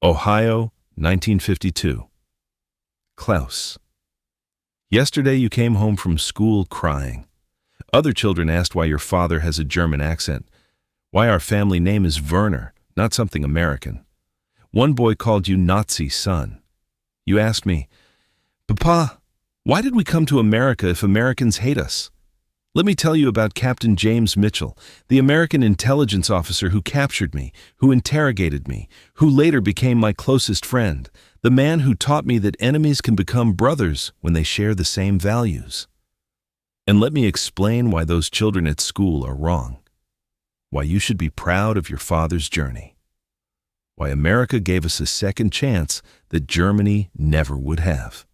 Ohio, 1952. Klaus. Yesterday you came home from school crying. Other children asked why your father has a German accent, why our family name is Werner, not something American. One boy called you Nazi son. You asked me, "Papa, why did we come to America if Americans hate us?" Let me tell you about Captain James Mitchell, the American intelligence officer who captured me, who interrogated me, who later became my closest friend, the man who taught me that enemies can become brothers when they share the same values. And let me explain why those children at school are wrong, why you should be proud of your father's journey, why America gave us a second chance that Germany never would have.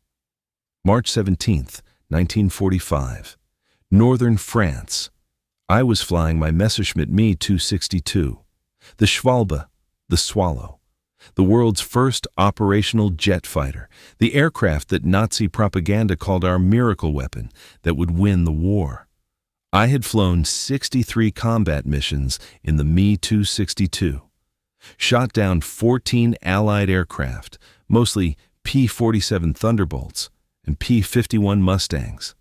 March 17th, 1945. Northern France. I was flying my Messerschmitt Me 262, the Schwalbe, the Swallow, the world's first operational jet fighter, the aircraft that Nazi propaganda called our miracle weapon that would win the war. I had flown 63 combat missions in the Me 262, shot down 14 Allied aircraft, mostly P-47 Thunderbolts and P-51 Mustangs.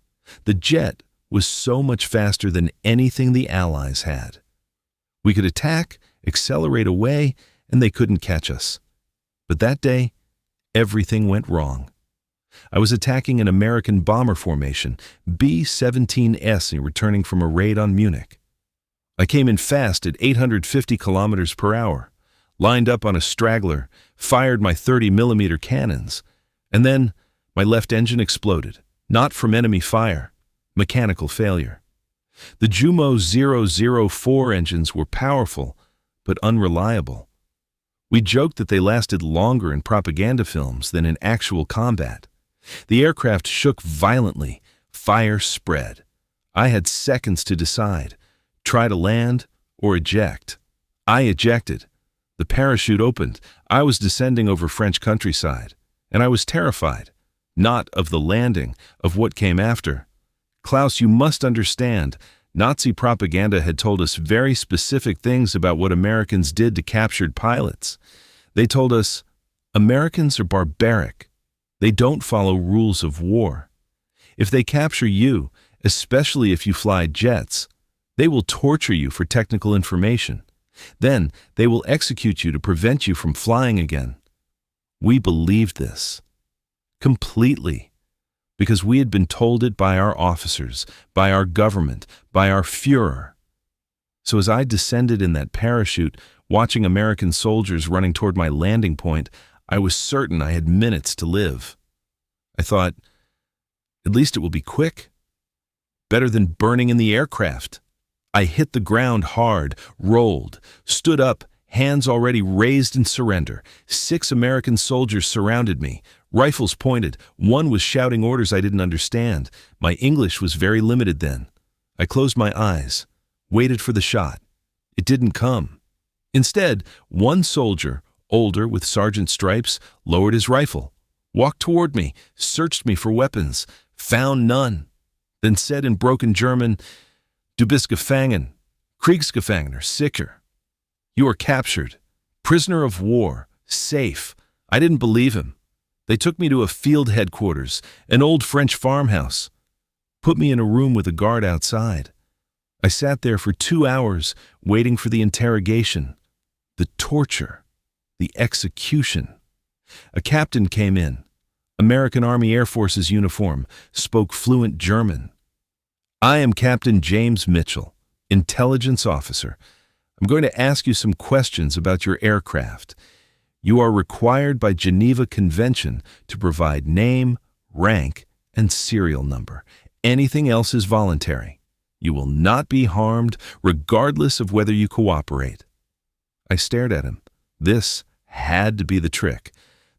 The jet was so much faster than anything the Allies had. We could attack, accelerate away, and they couldn't catch us. But that day, everything went wrong. I was attacking an American bomber formation, B-17S, returning from a raid on Munich. I came in fast at 850 kilometers per hour, lined up on a straggler, fired my 30mm cannons, and then my left engine exploded, not from enemy fire, mechanical failure. The Jumo 004 engines were powerful, but unreliable. We joked that they lasted longer in propaganda films than in actual combat. The aircraft shook violently. Fire spread. I had seconds to decide, try to land or eject. I ejected. The parachute opened. I was descending over French countryside, and I was terrified, not of the landing, of what came after. Klaus, you must understand, Nazi propaganda had told us very specific things about what Americans did to captured pilots. They told us, Americans are barbaric. They don't follow rules of war. If they capture you, especially if you fly jets, they will torture you for technical information. Then they will execute you to prevent you from flying again. We believed this completely, because we had been told it by our officers, by our government, by our Führer. So as I descended in that parachute, watching American soldiers running toward my landing point, I was certain I had minutes to live. I thought, at least it will be quick. Better than burning in the aircraft. I hit the ground hard, rolled, stood up, hands already raised in surrender. 6 American soldiers surrounded me, rifles pointed. One was shouting orders I didn't understand. My English was very limited then. I closed my eyes, waited for the shot. It didn't come. Instead, one soldier, older with sergeant stripes, lowered his rifle, walked toward me, searched me for weapons, found none, then said in broken German, "Du bist gefangen, Kriegsgefangener, sicher." You are captured, prisoner of war, safe. I didn't believe him. They took me to a field headquarters, an old French farmhouse, put me in a room with a guard outside. I sat there for 2 hours waiting for the interrogation, the torture, the execution. A captain came in, American Army Air Forces uniform, spoke fluent German. "I am Captain James Mitchell, intelligence officer. I'm going to ask you some questions about your aircraft. You are required by Geneva Convention to provide name, rank, and serial number. Anything else is voluntary. You will not be harmed regardless of whether you cooperate." I stared at him. This had to be the trick,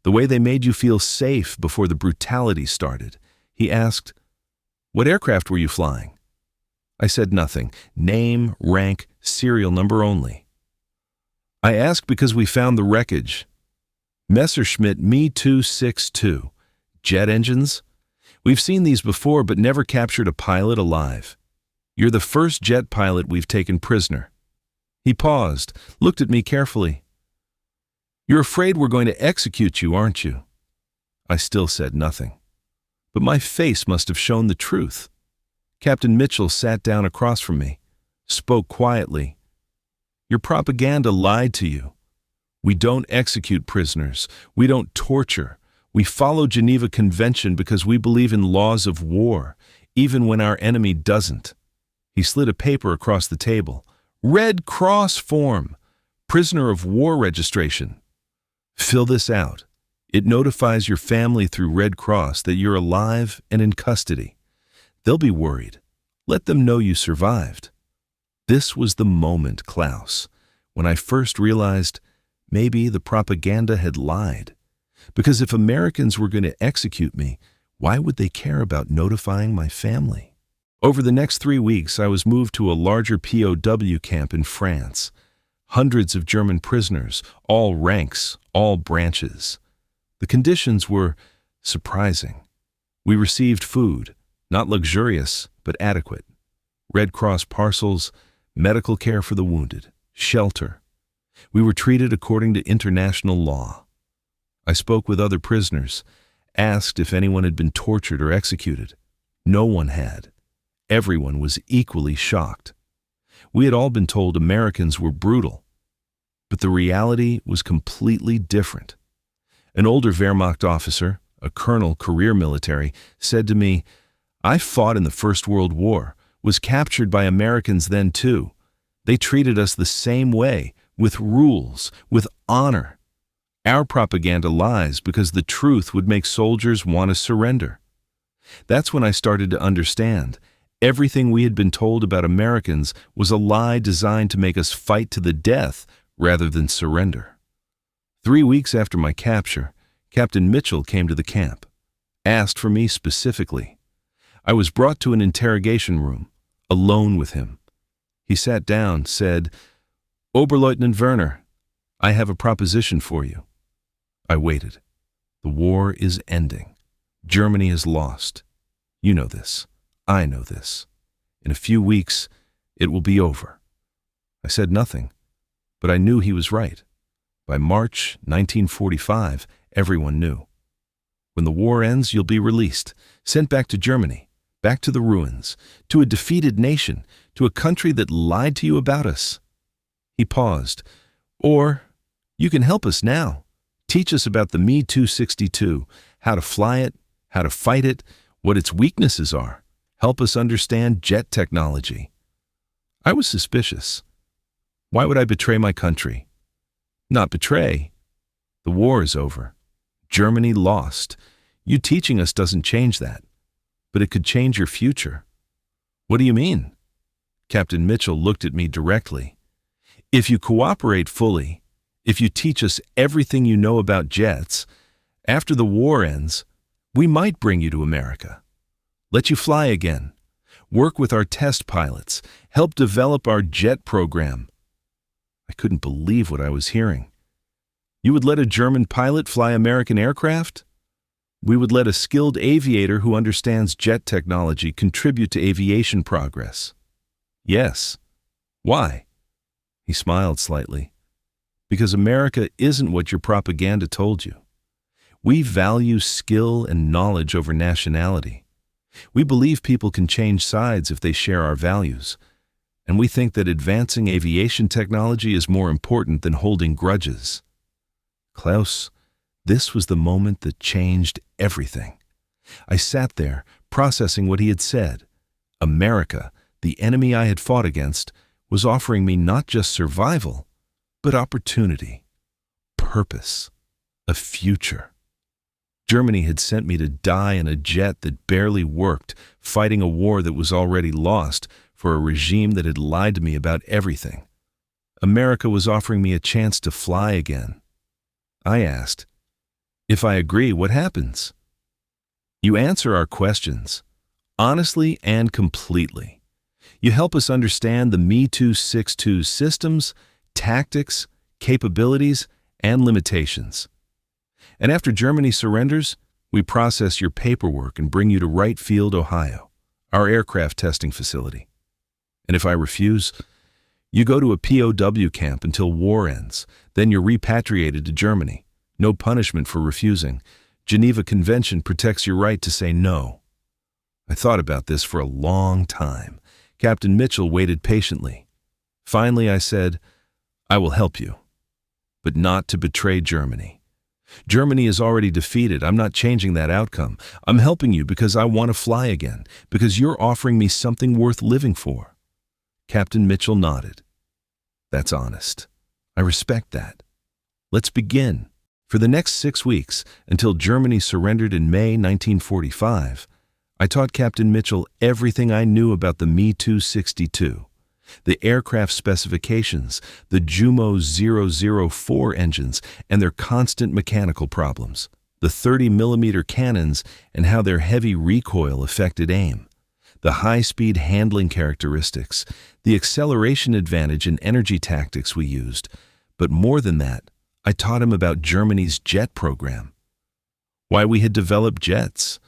the way they made you feel safe before the brutality started. He asked, "What aircraft were you flying?" I said nothing. Name, rank, serial number only. I asked because we found the wreckage. Messerschmitt Me 262. Jet engines? We've seen these before but never captured a pilot alive. You're the first jet pilot we've taken prisoner. He paused, looked at me carefully. You're afraid we're going to execute you, aren't you? I still said nothing. But my face must have shown the truth. Captain Mitchell sat down across from me, spoke quietly. Your propaganda lied to you. We don't execute prisoners. We don't torture. We follow Geneva Convention because we believe in laws of war, even when our enemy doesn't. He slid a paper across the table. Red Cross form. Prisoner of war registration. Fill this out. It notifies your family through Red Cross that you're alive and in custody. They'll be worried. Let them know you survived. This was the moment, Klaus, when I first realized maybe the propaganda had lied. Because if Americans were going to execute me, why would they care about notifying my family? Over the next 3 weeks, I was moved to a larger POW camp in France. Hundreds of German prisoners, all ranks, all branches. The conditions were surprising. We received food, not luxurious, but adequate. Red Cross parcels, medical care for the wounded, shelter. We were treated according to international law. I spoke with other prisoners, asked if anyone had been tortured or executed. No one had. Everyone was equally shocked. We had all been told Americans were brutal, but the reality was completely different. An older Wehrmacht officer, a colonel, career military, said to me, I fought in the First World War, was captured by Americans then too. They treated us the same way, with rules, with honor. Our propaganda lies because the truth would make soldiers want to surrender. That's when I started to understand. Everything we had been told about Americans was a lie designed to make us fight to the death rather than surrender. 3 weeks after my capture, Captain Mitchell came to the camp, asked for me specifically. I was brought to an interrogation room, alone with him. He sat down, said, Oberleutnant Werner, I have a proposition for you. I waited. The war is ending. Germany is lost. You know this. I know this. In a few weeks, it will be over. I said nothing, but I knew he was right. By March 1945, everyone knew. When the war ends, you'll be released, sent back to Germany, back to the ruins, to a defeated nation, to a country that lied to you about us. He paused. Or, you can help us now. Teach us about the Me-262, how to fly it, how to fight it, what its weaknesses are. Help us understand jet technology. I was suspicious. Why would I betray my country? Not betray. The war is over. Germany lost. You teaching us doesn't change that. But it could change your future. What do you mean? Captain Mitchell looked at me directly. If you cooperate fully, if you teach us everything you know about jets, after the war ends, we might bring you to America. Let you fly again. Work with our test pilots. Help develop our jet program. I couldn't believe what I was hearing. You would let a German pilot fly American aircraft? We would let a skilled aviator who understands jet technology contribute to aviation progress. Yes. Why? He smiled slightly. Because America isn't what your propaganda told you. We value skill and knowledge over nationality. We believe people can change sides if they share our values. And we think that advancing aviation technology is more important than holding grudges. Klaus, this was the moment that changed everything. I sat there, processing what he had said. America, the enemy I had fought against, was offering me not just survival, but opportunity, purpose, a future. Germany had sent me to die in a jet that barely worked, fighting a war that was already lost, for a regime that had lied to me about everything. America was offering me a chance to fly again. I asked, if I agree, what happens? You answer our questions, honestly and completely. You help us understand the Me-262 systems, tactics, capabilities, and limitations. And after Germany surrenders, we process your paperwork and bring you to Wright Field, Ohio, our aircraft testing facility. And if I refuse, You go to a POW camp until war ends, then you're repatriated to Germany. No punishment for refusing. Geneva Convention protects your right to say no. I thought about this for a long time. Captain Mitchell waited patiently. Finally, I said, I will help you, but not to betray Germany. Germany is already defeated. I'm not changing that outcome. I'm helping you because I want to fly again, because you're offering me something worth living for. Captain Mitchell nodded. That's honest. I respect that. Let's begin. For the next 6 weeks, until Germany surrendered in May 1945, I taught Captain Mitchell everything I knew about the Me-262, the aircraft specifications, the Jumo 004 engines and their constant mechanical problems, the 30mm cannons and how their heavy recoil affected aim, the high-speed handling characteristics, the acceleration advantage and energy tactics we used, but more than that, I taught him about Germany's jet program, why we had developed jets,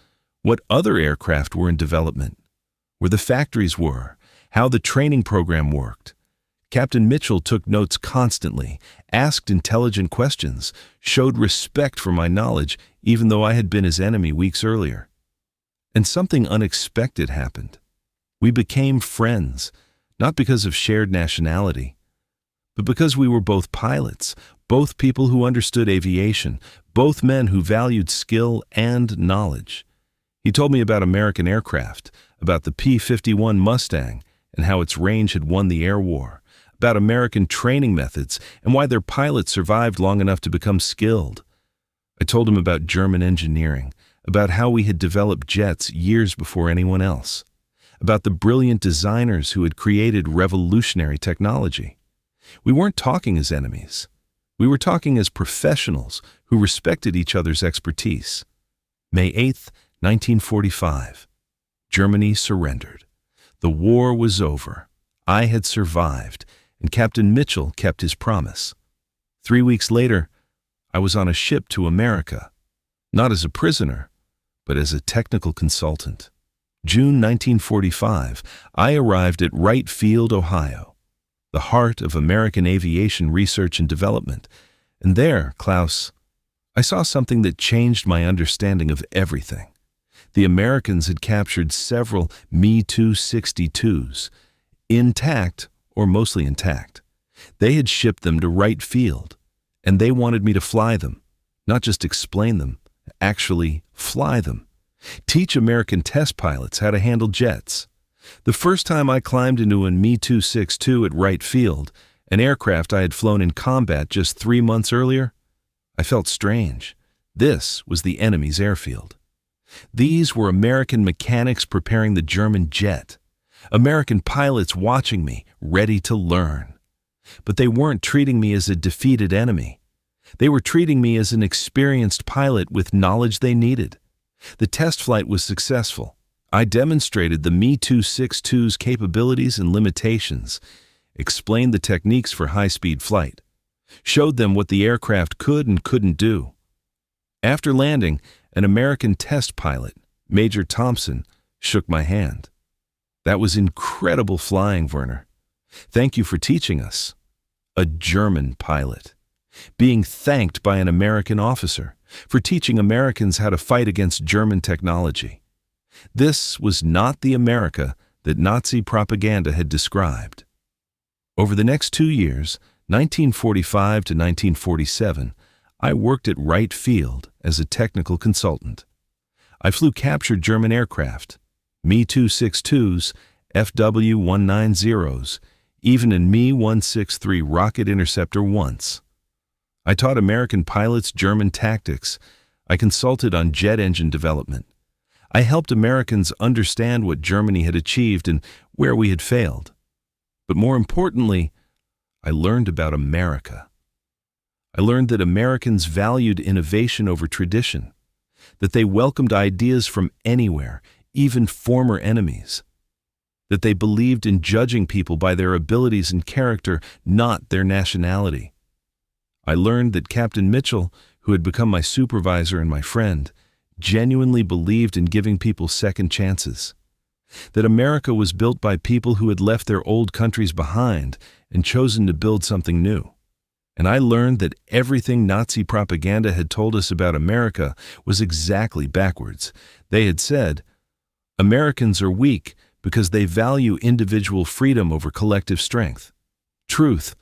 what other aircraft were in development, where the factories were, how the training program worked. Captain Mitchell took notes constantly, asked intelligent questions, showed respect for my knowledge even though I had been his enemy weeks earlier. And something unexpected happened. We became friends, not because of shared nationality, but because we were both pilots, both people who understood aviation, both men who valued skill and knowledge. He told me about American aircraft, about the P-51 Mustang and how its range had won the air war, about American training methods and why their pilots survived long enough to become skilled. I told him about German engineering, about how we had developed jets years before anyone else, about the brilliant designers who had created revolutionary technology. We weren't talking as enemies. We were talking as professionals who respected each other's expertise. May 8th, 1945. Germany surrendered. The war was over. I had survived, and Captain Mitchell kept his promise. 3 weeks later, I was on a ship to America, not as a prisoner, but as a technical consultant. June 1945, I arrived at Wright Field, Ohio, the heart of American aviation research and development. And there, Klaus, I saw something that changed my understanding of everything. The Americans had captured several Me-262s, intact or mostly intact. They had shipped them to Wright Field, and they wanted me to fly them, not just explain them, actually fly them. Teach American test pilots how to handle jets. The first time I climbed into a Me-262 at Wright Field, an aircraft I had flown in combat just 3 months earlier, I felt strange. This was the enemy's airfield. These were American mechanics preparing the German jet, American pilots watching me, ready to learn. But they weren't treating me as a defeated enemy. They were treating me as an experienced pilot with knowledge they needed. The test flight was successful. I demonstrated the Me-262's capabilities and limitations, explained the techniques for high-speed flight, showed them what the aircraft could and couldn't do. After landing, an American test pilot, Major Thompson, shook my hand. That was incredible flying, Werner. Thank you for teaching us. A German pilot. Being thanked by an American officer for teaching Americans how to fight against German technology. This was not the America that Nazi propaganda had described. Over the next 2 years, 1945 to 1947, I worked at Wright Field as a technical consultant. I flew captured German aircraft, Me-262s, FW-190s, even a Me-163 rocket interceptor once. I taught American pilots German tactics. I consulted on jet engine development. I helped Americans understand what Germany had achieved and where we had failed. But more importantly, I learned about America. I learned that Americans valued innovation over tradition, that they welcomed ideas from anywhere, even former enemies, that they believed in judging people by their abilities and character, not their nationality. I learned that Captain Mitchell, who had become my supervisor and my friend, genuinely believed in giving people second chances. that America was built by people who had left their old countries behind and chosen to build something new. And I learned that everything Nazi propaganda had told us about America was exactly backwards. They had said, Americans are weak because they value individual freedom over collective strength. Truth,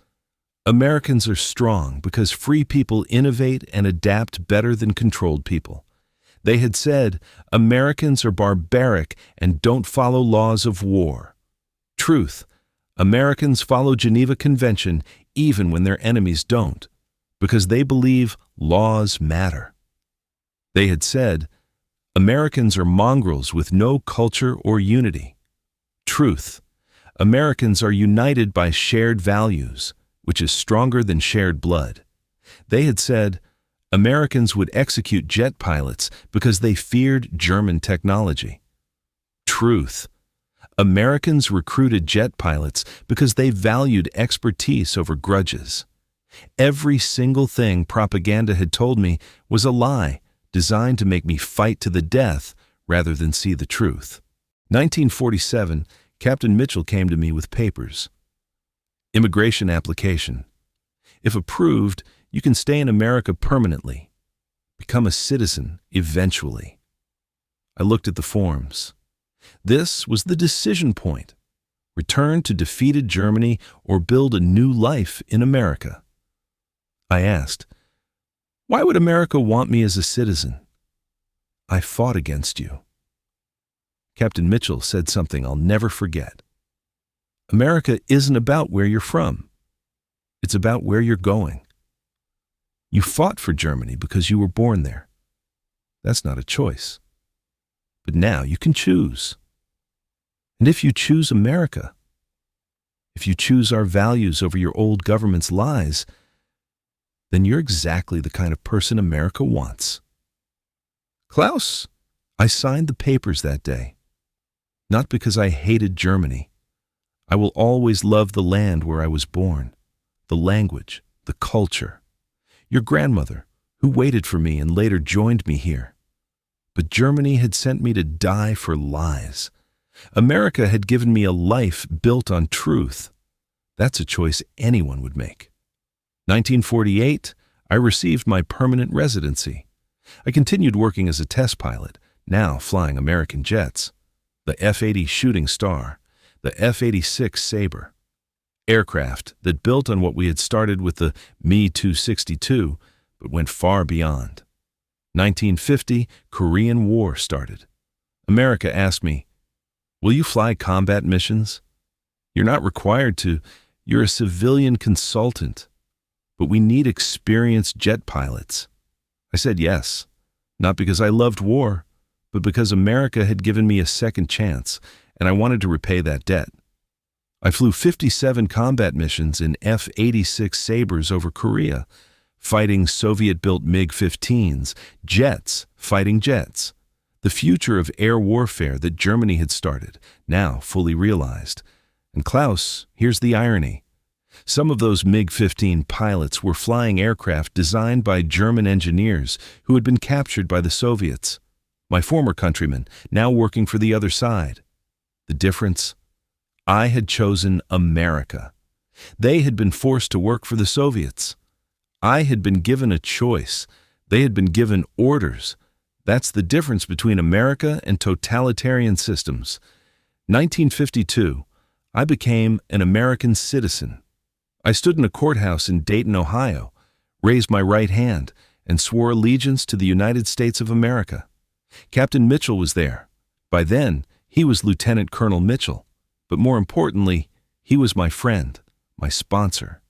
Americans are strong because free people innovate and adapt better than controlled people. They had said, Americans are barbaric and don't follow laws of war. Truth, Americans follow Geneva Convention even when their enemies don't, because they believe laws matter. They had said, Americans are mongrels with no culture or unity. Truth, Americans are united by shared values, which is stronger than shared blood. They had said, Americans would execute jet pilots because they feared German technology. Truth, Americans recruited jet pilots because they valued expertise over grudges. Every single thing propaganda had told me was a lie designed to make me fight to the death rather than see the truth. 1947, Captain Mitchell came to me with papers. Immigration application. If approved, you can stay in America permanently. Become a citizen eventually. I looked at the forms. This was the decision point. Return to defeated Germany or build a new life in America. I asked, why would America want me as a citizen? I fought against you. Captain Mitchell said something I'll never forget. America isn't about where you're from. It's about where you're going. You fought for Germany because you were born there. That's not a choice. But now you can choose. And if you choose America, if you choose our values over your old government's lies, then you're exactly the kind of person America wants. Klaus, I signed the papers that day. Not because I hated Germany. I will always love the land where I was born, the language, the culture. Your grandmother, who waited for me and later joined me here. But Germany had sent me to die for lies. America had given me a life built on truth. That's a choice anyone would make. 1948, I received my permanent residency. I continued working as a test pilot, now flying American jets. The F-80 Shooting Star, the F-86 Sabre. Aircraft that built on what we had started with the Me-262, but went far beyond. 1950, Korean War started. America asked me, will you fly combat missions? You're not required to. You're a civilian consultant. But we need experienced jet pilots. I said yes, not because I loved war, but because America had given me a second chance, and I wanted to repay that debt. I flew 57 combat missions in F-86 Sabres over Korea, fighting Soviet-built MiG-15s, jets fighting jets. The future of air warfare that Germany had started, now fully realized. And Klaus, here's the irony. Some of those MiG-15 pilots were flying aircraft designed by German engineers who had been captured by the Soviets. My former countrymen, now working for the other side. The difference? I had chosen America. They had been forced to work for the Soviets. I had been given a choice. They had been given orders. That's the difference between America and totalitarian systems. 1952, I became an American citizen. I stood in a courthouse in Dayton, Ohio, raised my right hand, and swore allegiance to the United States of America. Captain Mitchell was there. By then, he was Lieutenant Colonel Mitchell. But more importantly, he was my friend, my sponsor,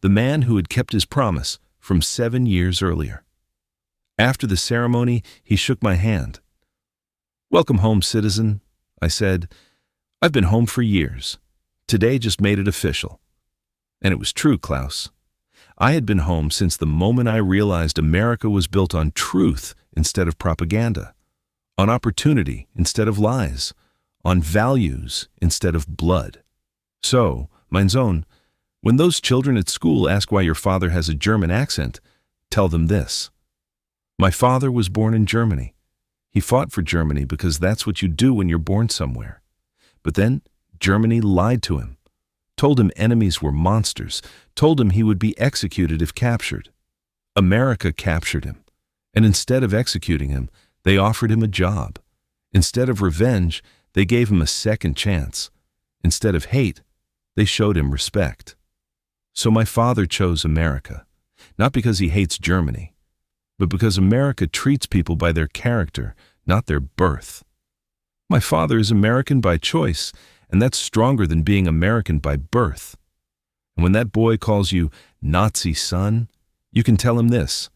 the man who had kept his promise from 7 years earlier. After the ceremony, he shook my hand. Welcome home, citizen, I said. I've been home for years. Today just made it official. And it was true, Klaus. I had been home since the moment I realized America was built on truth instead of propaganda, on opportunity instead of lies, on values instead of blood. So, mein Sohn, when those children at school ask why your father has a German accent, tell them this. My father was born in Germany. He fought for Germany because that's what you do when you're born somewhere. But then Germany lied to him, told him enemies were monsters, told him he would be executed if captured. America captured him, and instead of executing him, they offered him a job. Instead of revenge, they gave him a second chance. Instead of hate, they showed him respect. So my father chose America, not because he hates Germany, but because America treats people by their character, not their birth. My father is American by choice, and that's stronger than being American by birth. And when that boy calls you Nazi son, you can tell him this.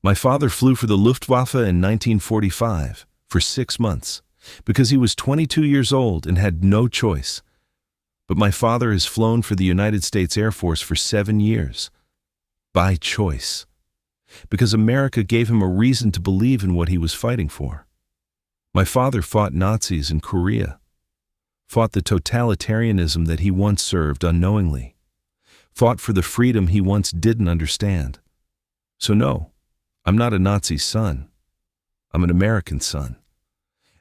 My father flew for the Luftwaffe in 1945 for 6 months because he was 22 years old and had no choice. But my father has flown for the United States Air Force for 7 years by choice because America gave him a reason to believe in what he was fighting for. My father fought Nazis in Korea, fought the totalitarianism that he once served unknowingly, fought for the freedom he once didn't understand. So no, I'm not a Nazi son. I'm an American son.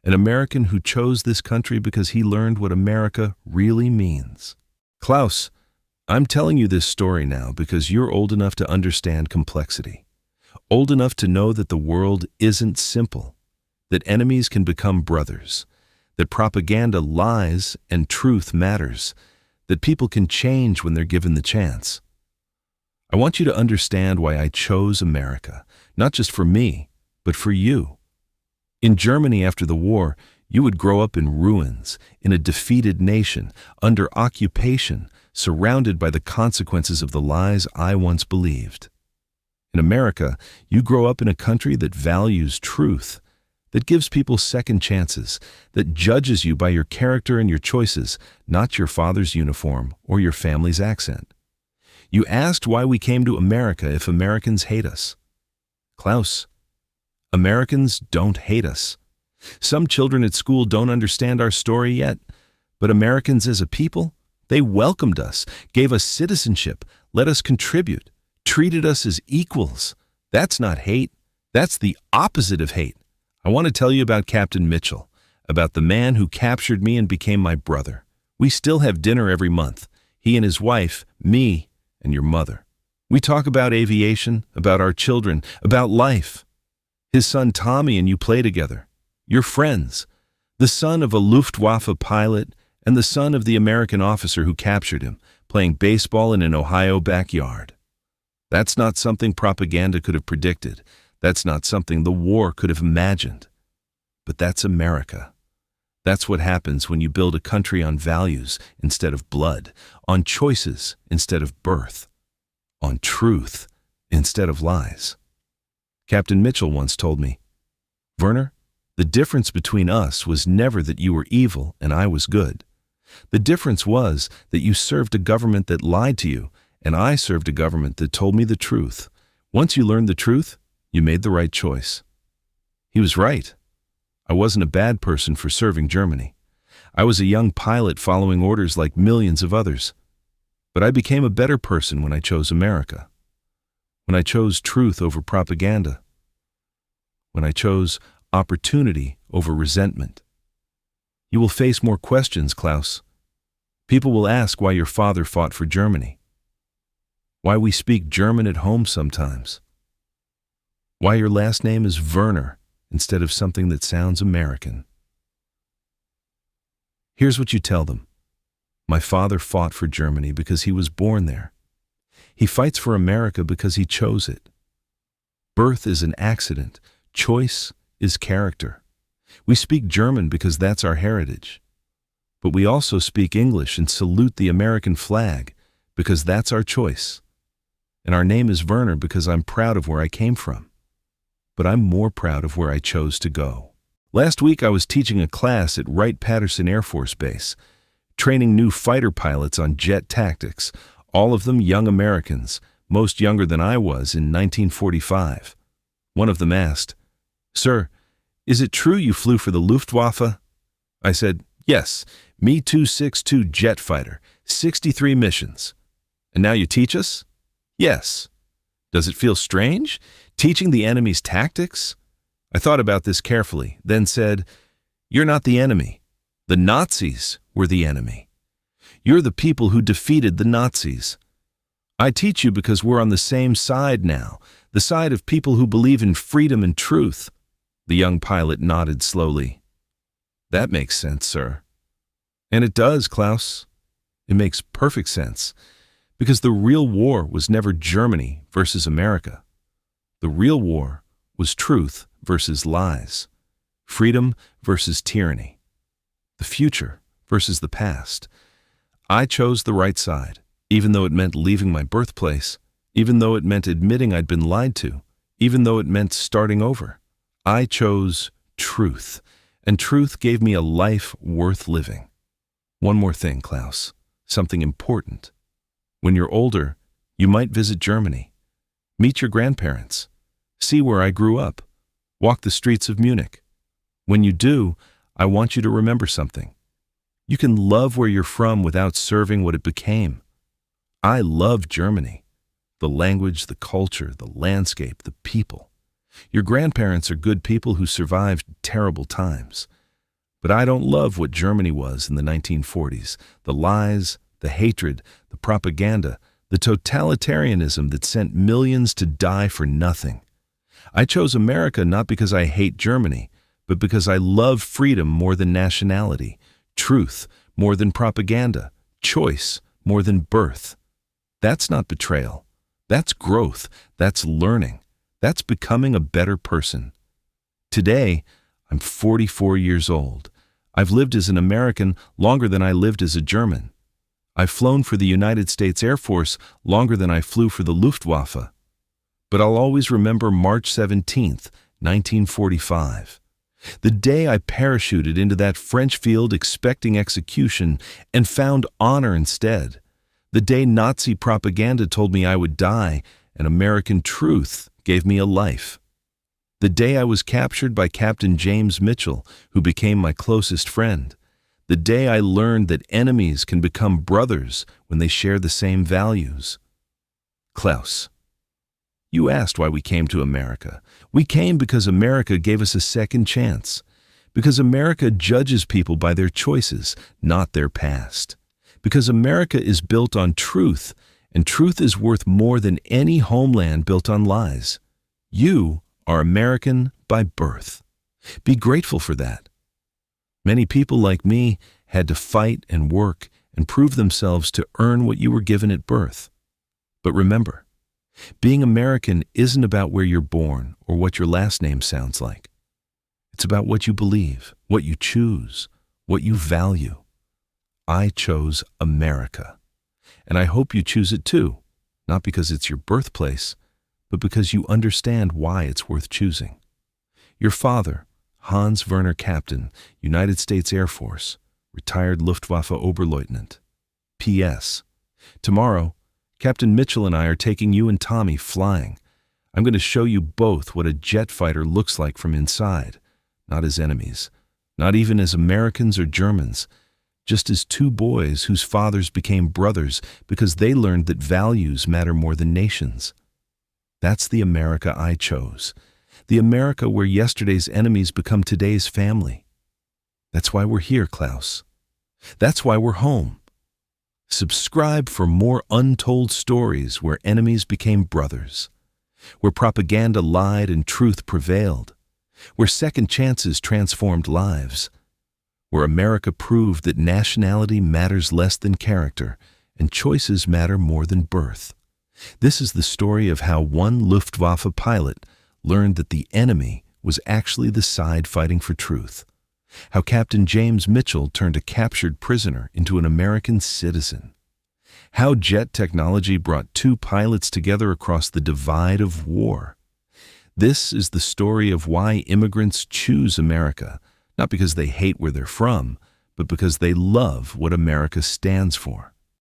An American who chose this country because he learned what America really means. Klaus, I'm telling you this story now because you're old enough to understand complexity, old enough to know that the world isn't simple, that enemies can become brothers, that propaganda lies and truth matters, that people can change when they're given the chance. I want you to understand why I chose America, not just for me, but for you. In Germany after the war, you would grow up in ruins, in a defeated nation, under occupation, surrounded by the consequences of the lies I once believed. In America, you grow up in a country that values truth, that gives people second chances, that judges you by your character and your choices, not your father's uniform or your family's accent. You asked why we came to America if Americans hate us. Klaus, Americans don't hate us. Some children at school don't understand our story yet, but Americans as a people, they welcomed us, gave us citizenship, let us contribute, treated us as equals. That's not hate. That's the opposite of hate. I want to tell you about Captain Mitchell, about the man who captured me and became my brother. We still have dinner every month, he and his wife, me, and your mother. We talk about aviation, about our children, about life. His son Tommy and you play together. You're friends. The son of a Luftwaffe pilot and the son of the American officer who captured him, playing baseball in an Ohio backyard. That's not something propaganda could have predicted. That's not something the war could have imagined. But that's America. That's what happens when you build a country on values instead of blood, on choices instead of birth, on truth instead of lies. Captain Mitchell once told me, Werner, the difference between us was never that you were evil and I was good. The difference was that you served a government that lied to you, and I served a government that told me the truth. Once you learned the truth, you made the right choice. He was right. I wasn't a bad person for serving Germany. I was a young pilot following orders like millions of others. But I became a better person when I chose America. When I chose truth over propaganda. When I chose opportunity over resentment. You will face more questions, Klaus. People will ask why your father fought for Germany. Why we speak German at home sometimes. Why your last name is Werner instead of something that sounds American. Here's what you tell them. My father fought for Germany because he was born there. He fights for America because he chose it. Birth is an accident. Choice is character. We speak German because that's our heritage. But we also speak English and salute the American flag because that's our choice. And our name is Werner because I'm proud of where I came from. But I'm more proud of where I chose to go. Last week I was teaching a class at Wright-Patterson Air Force Base, training new fighter pilots on jet tactics, all of them young Americans, most younger than I was in 1945. One of them asked, Sir, is it true you flew for the Luftwaffe? I said, yes, Me-262 jet fighter, 63 missions. And now you teach us? Yes. Does it feel strange, teaching the enemy's tactics? I thought about this carefully, then said, You're not the enemy. The Nazis were were the enemy. You're the people who defeated the Nazis. I teach you because we're on the same side now, the side of people who believe in freedom and truth." The young pilot nodded slowly. "That makes sense, sir." "And it does, Klaus. It makes perfect sense, because the real war was never Germany versus America. The real war was truth versus lies, freedom versus tyranny, the future versus the past. I chose the right side, even though it meant leaving my birthplace, even though it meant admitting I'd been lied to, even though it meant starting over. I chose truth, and truth gave me a life worth living. One more thing, Klaus, something important. When you're older, you might visit Germany, meet your grandparents, see where I grew up, walk the streets of Munich. When you do, I want you to remember something. You can love where you're from without serving what it became. I love Germany. The language, the culture, the landscape, the people. Your grandparents are good people who survived terrible times. But I don't love what Germany was in the 1940s. The lies, the hatred, the propaganda, the totalitarianism that sent millions to die for nothing. I chose America not because I hate Germany, but because I love freedom more than nationality, truth more than propaganda, choice more than birth. That's not betrayal. That's growth. That's learning. That's becoming a better person. Today, I'm 44 years old. I've lived as an American longer than I lived as a German. I've flown for the United States Air Force longer than I flew for the Luftwaffe. But I'll always remember March 17th, 1945. The day I parachuted into that French field expecting execution and found honor instead. The day Nazi propaganda told me I would die and American truth gave me a life. The day I was captured by Captain James Mitchell, who became my closest friend. The day I learned that enemies can become brothers when they share the same values. Klaus, you asked why we came to America. We came because America gave us a second chance. Because America judges people by their choices, not their past. Because America is built on truth, and truth is worth more than any homeland built on lies. You are American by birth. Be grateful for that. Many people like me had to fight and work and prove themselves to earn what you were given at birth. But remember, being American isn't about where you're born or what your last name sounds like. It's about what you believe, what you choose, what you value. I chose America, and I hope you choose it too, not because it's your birthplace, but because you understand why it's worth choosing. Your father, Hans Werner Captain, United States Air Force, retired Luftwaffe Oberleutnant. P.S. Tomorrow, Captain Mitchell and I are taking you and Tommy flying. I'm going to show you both what a jet fighter looks like from inside, not as enemies, not even as Americans or Germans, just as two boys whose fathers became brothers because they learned that values matter more than nations. That's the America I chose, the America where yesterday's enemies become today's family. That's why we're here, Klaus. That's why we're home. Subscribe for more untold stories where enemies became brothers, where propaganda lied and truth prevailed, where second chances transformed lives, where America proved that nationality matters less than character and choices matter more than birth. This is the story of how one Luftwaffe pilot learned that the enemy was actually the side fighting for truth, how Captain James Mitchell turned a captured prisoner into an American citizen, how jet technology brought two pilots together across the divide of war. This is the story of why immigrants choose America, not because they hate where they're from, but because they love what America stands for.